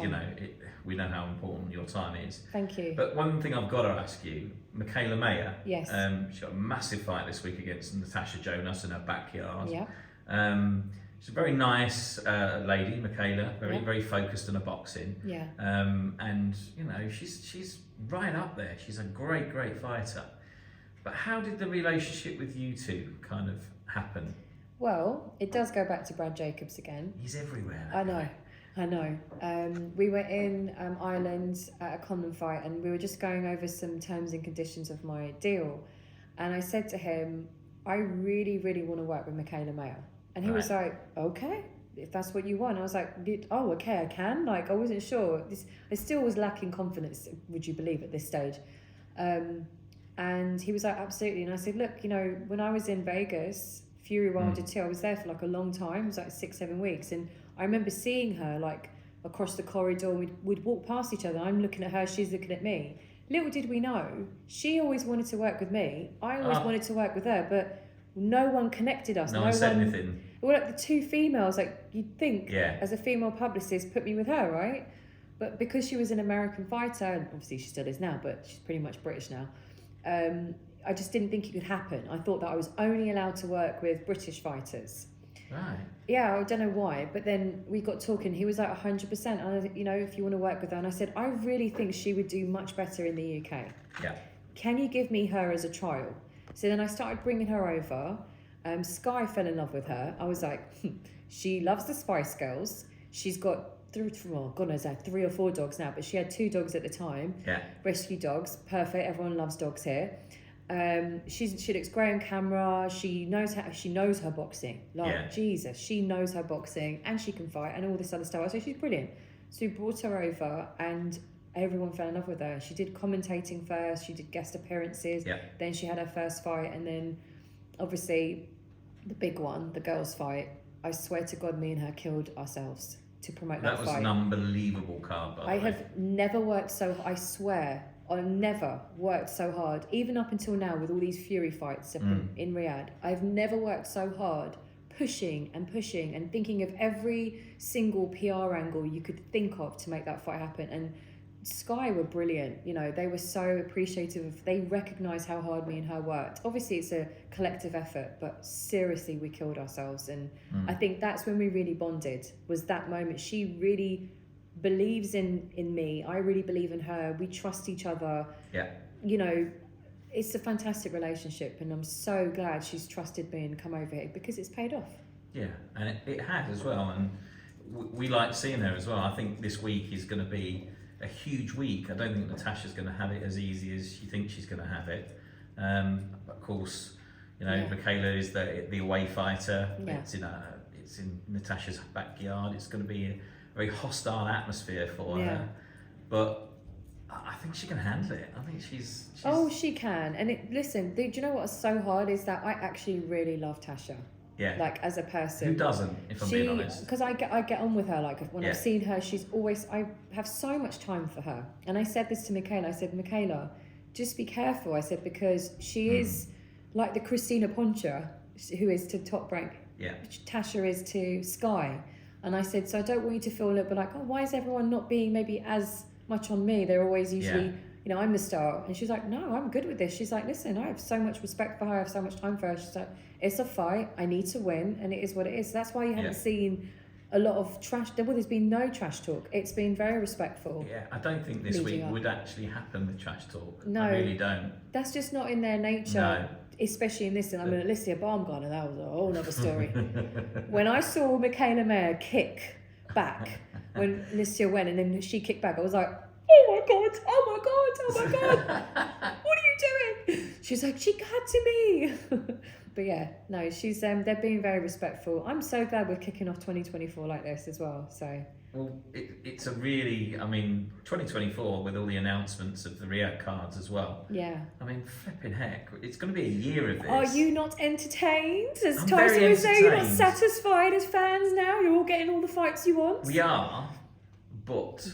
we know how important your time is. Thank you. But one thing I've got to ask you, Mikaela Mayer. Yes. She got a massive fight this week against Natasha Jonas in her backyard. Yeah. She's a very nice lady, Mikaela, very focused on her boxing. Yeah. And she's right up there. She's a great fighter. But how did the relationship with you two kind of happen? Well, it does go back to Brad Jacobs again. He's everywhere. I know. We were in Ireland at a Condom fight, and we were just going over some terms and conditions of my deal. And I said to him, I really, really want to work with Mikaela Mayer. And he was like, okay, if that's what you want. I was like, oh, okay, I can. I wasn't sure. I still was lacking confidence, would you believe, at this stage. And he was like, absolutely. And I said, look, when I was in Vegas, Fury Wilder 2, I was there for a long time. It was 6-7 weeks. And I remember seeing her across the corridor. We'd walk past each other. I'm looking at her, she's looking at me. Little did we know, she always wanted to work with me. I always wanted to work with her, but no one connected us. No one said anything. Well, the two females, you'd think, as a female publicist, put me with her, right? But because she was an American fighter, and obviously she still is now, but she's pretty much British now, I just didn't think it could happen. I thought that I was only allowed to work with British fighters. Right. Yeah, I don't know why. But then we got talking. He was 100%. And I said, if you want to work with her. And I said, I really think she would do much better in the UK. Yeah. Can you give me her as a trial? So then I started bringing her over. Sky fell in love with her. I was like, she loves the Spice Girls. She's got 3 or 4 dogs now, but she had 2 dogs at the time. Yeah. Rescue dogs. Perfect. Everyone loves dogs here. She looks great on camera. She knows her boxing. Jesus, she knows her boxing, and she can fight and all this other stuff. So she's brilliant. So we brought her over, and everyone fell in love with her. She did commentating first. She did guest appearances. Yeah. Then she had her first fight, and then obviously the big one, the girls' fight. I swear to God, me and her killed ourselves to promote that fight. That was an unbelievable card. I have never worked so. I swear. I never worked so hard, even up until now with all these Fury fights in Riyadh. I've never worked so hard, pushing and thinking of every single PR angle you could think of to make that fight happen. And Sky were brilliant. You know, they were so appreciative. They recognised how hard me and her worked. Obviously, it's a collective effort, but seriously, we killed ourselves. And I think that's when we really bonded, was that moment. She really believes in me. I really believe in her. We trust each other. Yeah. You know, it's a fantastic relationship, and I'm so glad she's trusted me and come over here because it's paid off. Yeah, and it has as well. And we like seeing her as well. I think this week is going to be a huge week. I don't think Natasha's going to have it as easy as she thinks she's going to have it. Of course, you know, Mikaela is the away fighter. Yeah. It's in Natasha's backyard. It's going to be a very hostile atmosphere for her. But I think she can handle it. I think she's... Oh, she can. And listen, do you know what's so hard is that I actually really love Tasha. Yeah. Like, as a person. Who doesn't, if I'm being honest? Because I get on with her. Like, when I've seen her, I have so much time for her. And I said this to Mikaela. I said, Mikaela, just be careful. I said, because she is like the Christina Poncha, who is to Top Rank. Yeah. Tasha is to Sky. And I said, so I don't want you to feel a little bit like, oh, why is everyone not being maybe as much on me? They're always usually... You know, I'm the star. And she's like, no, I'm good with this. She's like, listen, I have so much respect for her. I have so much time for her. She's like, it's a fight. I need to win. And it is what it is. That's why you haven't seen a lot of trash. Well, there's been no trash talk. It's been very respectful. Yeah, I don't think this week would actually happen with trash talk. No. I really don't. That's just not in their nature. No. Especially in this. And I mean, Alicia Baumgartner, that was a whole other story. When I saw Mikaela Mayer kick back, when Alicia went and then she kicked back, I was like, oh my God, oh my God, oh my God, what are you doing? She's like, she got to me. But yeah, no, she's they're being very respectful. I'm so glad we're kicking off 2024 like this as well. So well, it's a really, I mean, 2024 with all the announcements of the Riyadh cards as well. Yeah. I mean, flipping heck, it's going to be a year of this. Are you not entertained? As I'm Tyson very would say, you're not entertained. satisfied as fans now. You're all getting all the fights you want. We are, but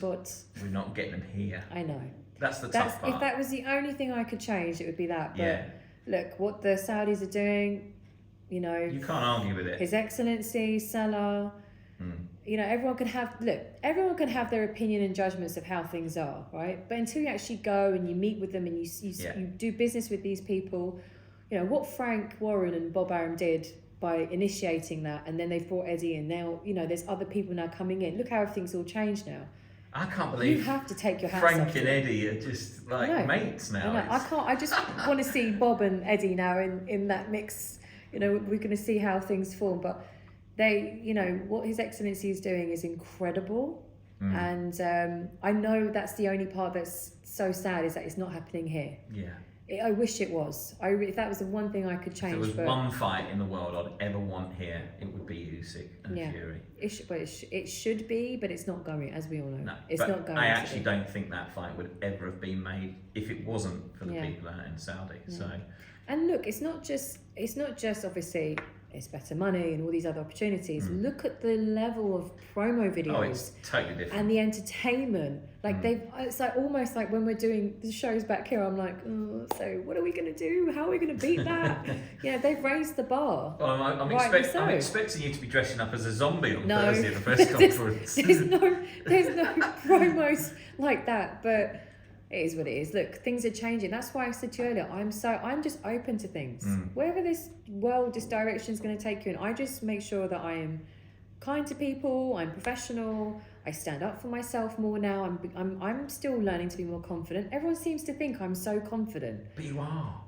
we're not getting them here. I know. That's the tough part. If that was the only thing I could change, it would be that. But look, what the Saudis are doing, you know. You can't argue with it. His Excellency, Salah, you know, everyone can have their opinion and judgments of how things are, right? But until you actually go and you meet with them and you do business with these people, you know, what Frank Warren and Bob Arum did by initiating that, and then they've brought Eddie in. Now, you know, there's other people now coming in. Look how everything's all changed now. I can't believe you have to take your hats Frank off and Eddie are just like mates now. I can't. I just want to see Bob and Eddie now in that mix. You know, we're going to see how things form. But they, you know, what His Excellency is doing is incredible. And I know that's the only part that's so sad is that it's not happening here. Yeah. I wish it was. If that was the one thing I could change. If there was one fight in the world I'd ever want here, it would be Usyk and Fury. It should be, but it's not going, as we all know. No, it's not going. I actually don't think that fight would ever have been made if it wasn't for the people out in Saudi. Yeah. So, and look, it's not just obviously it's better money and all these other opportunities. Look at the level of promo videos. Oh, it's totally different. And the entertainment. Like it's like almost like when we're doing the shows back here, I'm like, so what are we going to do? How are we going to beat that? They've raised the bar. Well, I'm expecting you to be dressing up as a zombie on Thursday at the press conference. there's no promos like that, but it is what it is. Look, things are changing. That's why I said to you earlier, I'm just open to things. Wherever this world, this direction is going to take you in, I just make sure that I am kind to people, I'm professional, I stand up for myself more now. I'm still learning to be more confident. Everyone seems to think I'm so confident. But you are.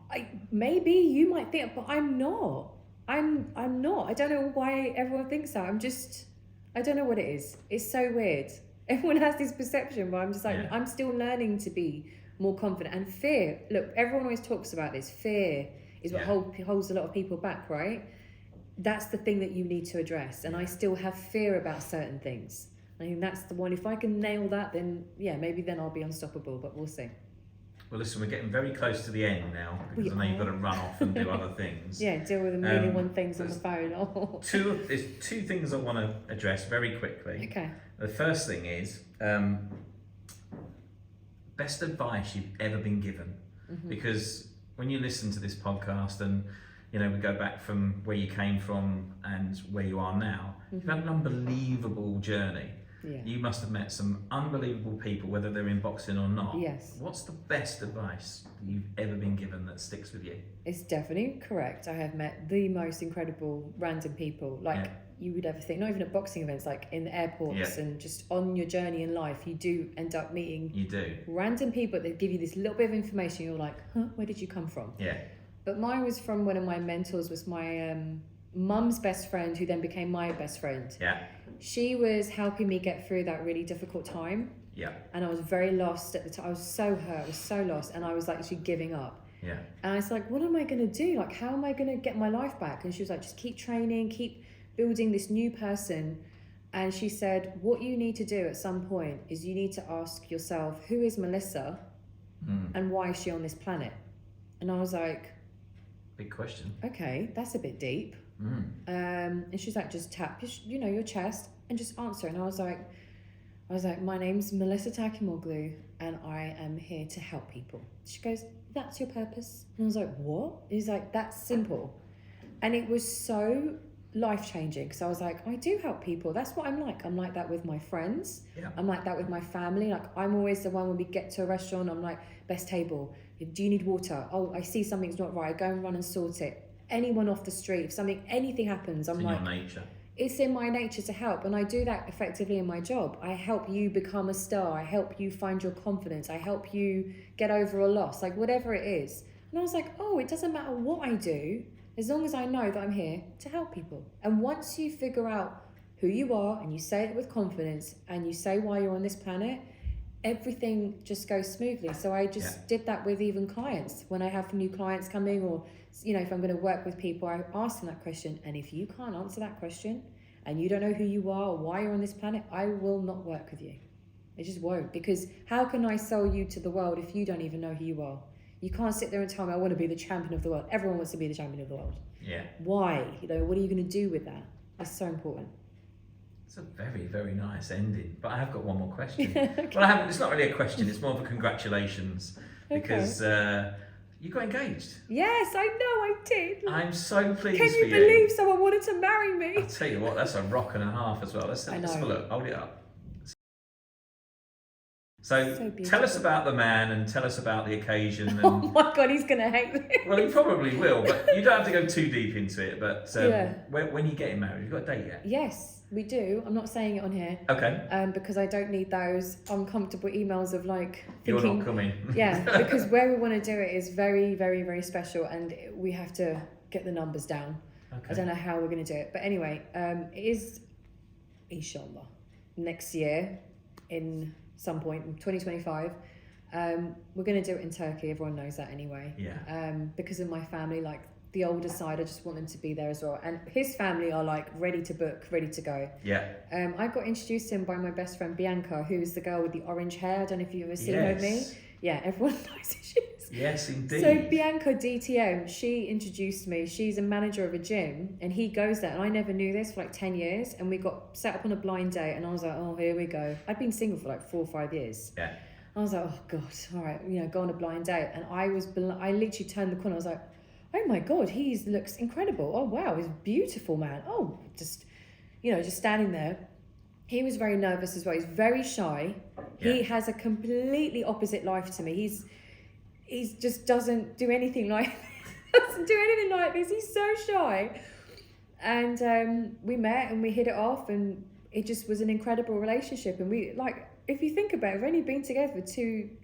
Maybe you might think, but I'm not. I'm not. I don't know why everyone thinks so. I don't know what it is. It's so weird. Everyone has this perception, but I'm just like, I'm still learning to be more confident. And fear, look, everyone always talks about this. Fear is what holds a lot of people back, right? That's the thing that you need to address. And I still have fear about certain things. I think that's the one. If I can nail that, then maybe then I'll be unstoppable, but we'll see. Well, listen, we're getting very close to the end now because I know you've got to run off and do other things. Deal with a million one things on the phone. There's two things I want to address very quickly. Okay. The first thing is best advice you've ever been given, because when you listen to this podcast and we go back from where you came from and where you are now, you've had an unbelievable journey. Yeah. You must have met some unbelievable people, whether they're in boxing or not. Yes. What's the best advice you've ever been given that sticks with you? It's definitely correct. I have met the most incredible random people, like you would ever think, not even at boxing events, like in the airports and just on your journey in life, you do end up meeting random people that give you this little bit of information. You're like, huh, where did you come from? Yeah. But mine was from one of my mentors, was my mum's best friend, who then became my best friend. Yeah. She was helping me get through that really difficult time. Yeah. And I was very lost at the time. I was so hurt, I was so lost, and I was like actually giving up. Yeah. And I was like, what am I going to do? Like, how am I going to get my life back? And she was like, just keep training, keep building this new person. And she said, what you need to do at some point is you need to ask yourself, who is Melissa and why is she on this planet? And I was like, big question. Okay, that's a bit deep. And she's like, just tap your chest and just answer. And I was like, my name's Melissa Takimoglu and I am here to help people. She goes, that's your purpose? And I was like, what? He's like, that's simple. And it was so life-changing, because I was like, I do help people. That's what I'm like. I'm like that with my friends. Yeah. I'm like that with my family. Like, I'm always the one when we get to a restaurant, I'm like, best table. Do you need water? Oh, I see something's not right. I go and run and sort it. Anyone off the street, if anything happens, I'm like, it's in your nature. It's in my nature to help, and I do that effectively in my job. I help you become a star. I help you find your confidence. I help you get over a loss, like whatever it is. And I was like, oh, it doesn't matter what I do, as long as I know that I'm here to help people. And once you figure out who you are and you say it with confidence and you say why you're on this planet, everything just goes smoothly. So I just did that with even clients. When I have new clients coming, or if I'm going to work with people, I ask them that question. And if you can't answer that question and you don't know who you are or why you're on this planet, I will not work with you. It just won't. Because how can I sell you to the world if you don't even know who you are? You can't sit there and tell me I want to be the champion of the world. Everyone wants to be the champion of the world. Yeah. Why? What are you going to do with that? It's so important. It's a very, very nice ending. But I have got one more question. Okay. Well, it's not really a question. It's more of a congratulations. Because you got engaged. Yes, I know, I did. I'm so pleased for you. Can you believe someone wanted to marry me? I'll tell you what, that's a rock and a half as well. Let's have a look. Hold it up. So tell us about the man and tell us about the occasion. And, oh my God, he's going to hate me. Well, he probably will, but you don't have to go too deep into it. But when you're getting married, have you got a date yet? Yes, we do. I'm not saying it on here. Okay. Because I don't need those uncomfortable emails of like thinking, you're not coming. Yeah, because where we want to do it is very, very, very special, and we have to get the numbers down. Okay. I don't know how we're going to do it. But anyway, it is, inshallah, next year in some point in 2025. We're going to do it in Turkey. Everyone knows that anyway. Yeah. Because of my family, like the older side, I just want them to be there as well. And his family are like ready to book, ready to go. Yeah. I got introduced to him by my best friend Bianca, who is the girl with the orange hair. I don't know if you've ever seen her with me. Yeah, everyone knows who she is. Yes, indeed. So Bianca DTM, she introduced me. She's a manager of a gym, and he goes there. And I never knew this for like 10 years. And we got set up on a blind date, and I was like, oh, here we go. I'd been single for like 4 or 5 years. Yeah. I was like, oh God, all right, go on a blind date. And I literally turned the corner. I was like, oh my God, he looks incredible. Oh wow, he's a beautiful man. Oh, just standing there. He was very nervous as well. He's very shy. Yeah. He has a completely opposite life to me. He just doesn't do anything like this. He's so shy. And we met and we hit it off, and it just was an incredible relationship. And we, like, if you think about it, we've only been together for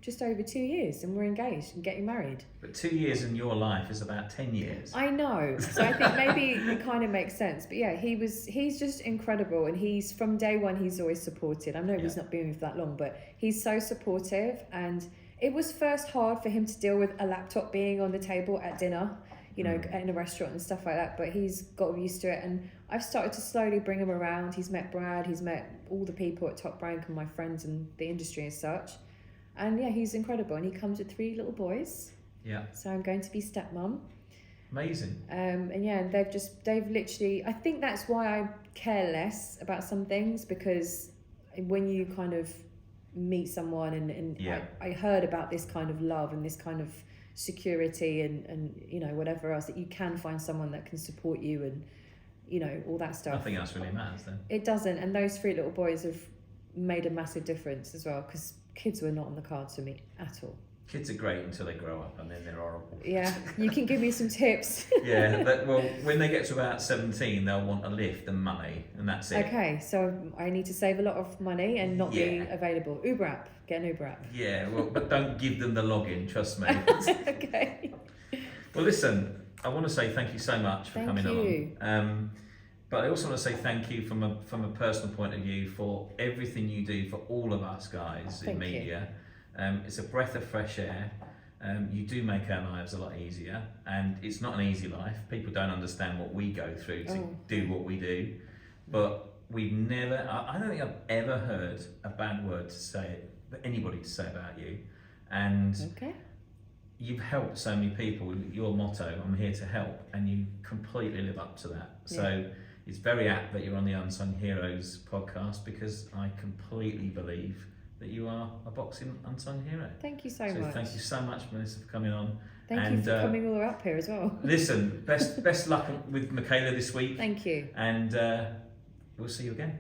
just over 2 years, and we're engaged and getting married. But 2 years in your life is about 10 years. I know. So I think maybe it kind of makes sense. But yeah, he's just incredible. And he's, from day one, he's always supported. I know he's not been with me for that long, but he's so supportive. And it was first hard for him to deal with a laptop being on the table at dinner, in a restaurant and stuff like that. But he's got used to it. And I've started to slowly bring him around. He's met Brad. He's met all the people at Top Rank and my friends in the industry as such. And yeah, he's incredible. And he comes with 3 little boys. Yeah. So I'm going to be stepmom. Amazing. And yeah, they've literally, I think that's why I care less about some things, because when you kind of meet someone and I heard about this kind of love and this kind of security and whatever else, that you can find someone that can support you and all that stuff. Nothing else really matters then. It doesn't. And those 3 little boys have made a massive difference as well, because kids were not on the cards for me at all. Kids are great until they grow up, and then they're horrible. Yeah, you can give me some tips. Yeah, well, when they get to about 17, they'll want a lift and money, and that's it. Okay, so I need to save a lot of money and not be available. Uber app, get an Uber app. Yeah, well, but don't give them the login, trust me. Okay. Well, listen, I want to say thank you so much for coming on. But I also want to say thank you from a personal point of view for everything you do for all of us guys in media. It's a breath of fresh air. You do make our lives a lot easier, and it's not an easy life. People don't understand what we go through to do what we do, but we've never, I don't think I've ever heard a bad word to say, anybody to say about you, and you've helped so many people. Your motto, I'm here to help, and you completely live up to that. So it's very apt that you're on the Unsung Heroes podcast, because I completely believe that you are a boxing unsung hero. Thank you so much. Thank you so much, Melissa, for coming on. Thank you for coming all the way up here as well. Listen, best luck with Mikaela this week. Thank you. And we'll see you again.